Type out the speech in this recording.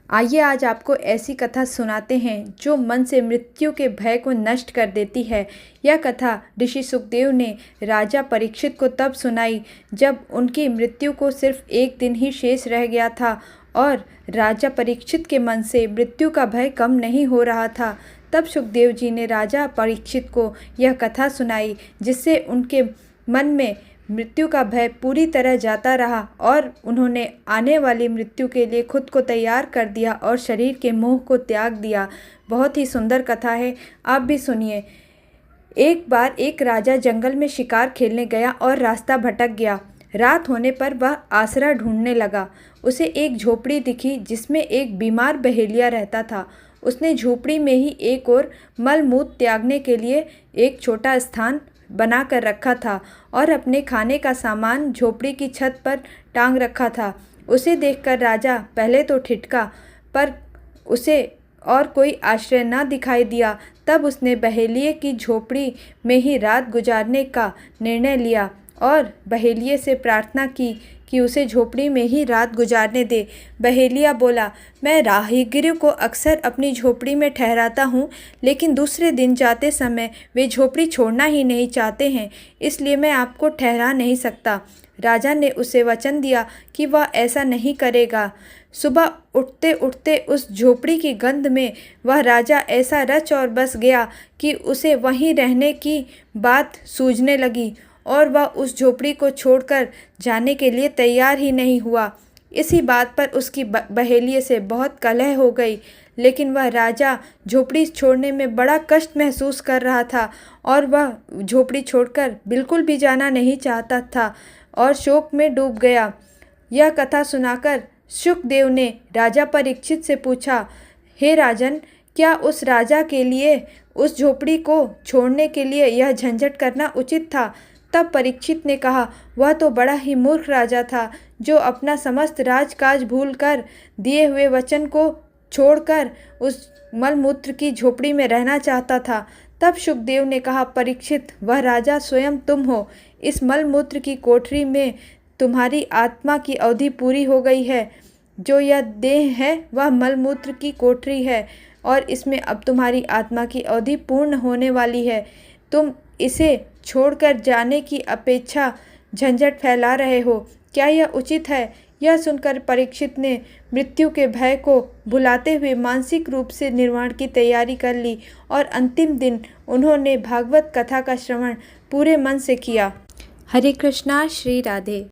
आइए आज आपको ऐसी कथा सुनाते हैं जो मन से मृत्यु के भय को नष्ट कर देती है। यह कथा ऋषि सुखदेव ने राजा परीक्षित को तब सुनाई जब उनकी मृत्यु को सिर्फ एक दिन ही शेष रह गया था और राजा परीक्षित के मन से मृत्यु का भय कम नहीं हो रहा था। तब सुखदेव जी ने राजा परीक्षित को यह कथा सुनाई, जिससे उनके मन में मृत्यु का भय पूरी तरह जाता रहा और उन्होंने आने वाली मृत्यु के लिए खुद को तैयार कर दिया और शरीर के मोह को त्याग दिया। बहुत ही सुंदर कथा है, आप भी सुनिए। एक बार एक राजा जंगल में शिकार खेलने गया और रास्ता भटक गया। रात होने पर वह आसरा ढूंढने लगा। उसे एक झोपड़ी दिखी जिसमें एक बीमार बहेलिया रहता था। उसने झोपड़ी में ही एक और मलमूत्र त्यागने के लिए एक छोटा स्थान बना कर रखा था और अपने खाने का सामान झोपड़ी की छत पर टांग रखा था। उसे देखकर राजा पहले तो ठिठका, पर उसे और कोई आश्रय न दिखाई दिया। तब उसने बहेलिये की झोपड़ी में ही रात गुजारने का निर्णय लिया और बहेलिये से प्रार्थना की कि उसे झोपड़ी में ही रात गुजारने दे। बहेलिया बोला, मैं राहगीरों को अक्सर अपनी झोपड़ी में ठहराता हूँ, लेकिन दूसरे दिन जाते समय वे झोपड़ी छोड़ना ही नहीं चाहते हैं, इसलिए मैं आपको ठहरा नहीं सकता। राजा ने उसे वचन दिया कि वह ऐसा नहीं करेगा। सुबह उठते उठते उस झोपड़ी की गंध में वह राजा ऐसा रच और बस गया कि उसे वहीं रहने की बात सूझने लगी और वह उस झोपड़ी को छोड़कर जाने के लिए तैयार ही नहीं हुआ। इसी बात पर उसकी बहेलिये से बहुत कलह हो गई, लेकिन वह राजा झोपड़ी छोड़ने में बड़ा कष्ट महसूस कर रहा था और वह झोपड़ी छोड़कर बिल्कुल भी जाना नहीं चाहता था और शोक में डूब गया। यह कथा सुनाकर सुखदेव ने राजा परीक्षित से पूछा, हे राजन, क्या उस राजा के लिए उस झोपड़ी को छोड़ने के लिए यह झंझट करना उचित था? तब परीक्षित ने कहा, वह तो बड़ा ही मूर्ख राजा था जो अपना समस्त राजकाज भूलकर दिए हुए वचन को छोड़कर उस मलमूत्र की झोपड़ी में रहना चाहता था। तब सुखदेव ने कहा, परीक्षित, वह राजा स्वयं तुम हो। इस मलमूत्र की कोठरी में तुम्हारी आत्मा की अवधि पूरी हो गई है। जो यह देह है वह मलमूत्र की कोठरी है और इसमें अब तुम्हारी आत्मा की अवधि पूर्ण होने वाली है। तुम इसे छोड़कर जाने की अपेक्षा झंझट फैला रहे हो, क्या यह उचित है? यह सुनकर परीक्षित ने मृत्यु के भय को भुलाते हुए मानसिक रूप से निर्वाण की तैयारी कर ली और अंतिम दिन उन्होंने भागवत कथा का श्रवण पूरे मन से किया। हरे कृष्णा, श्री राधे।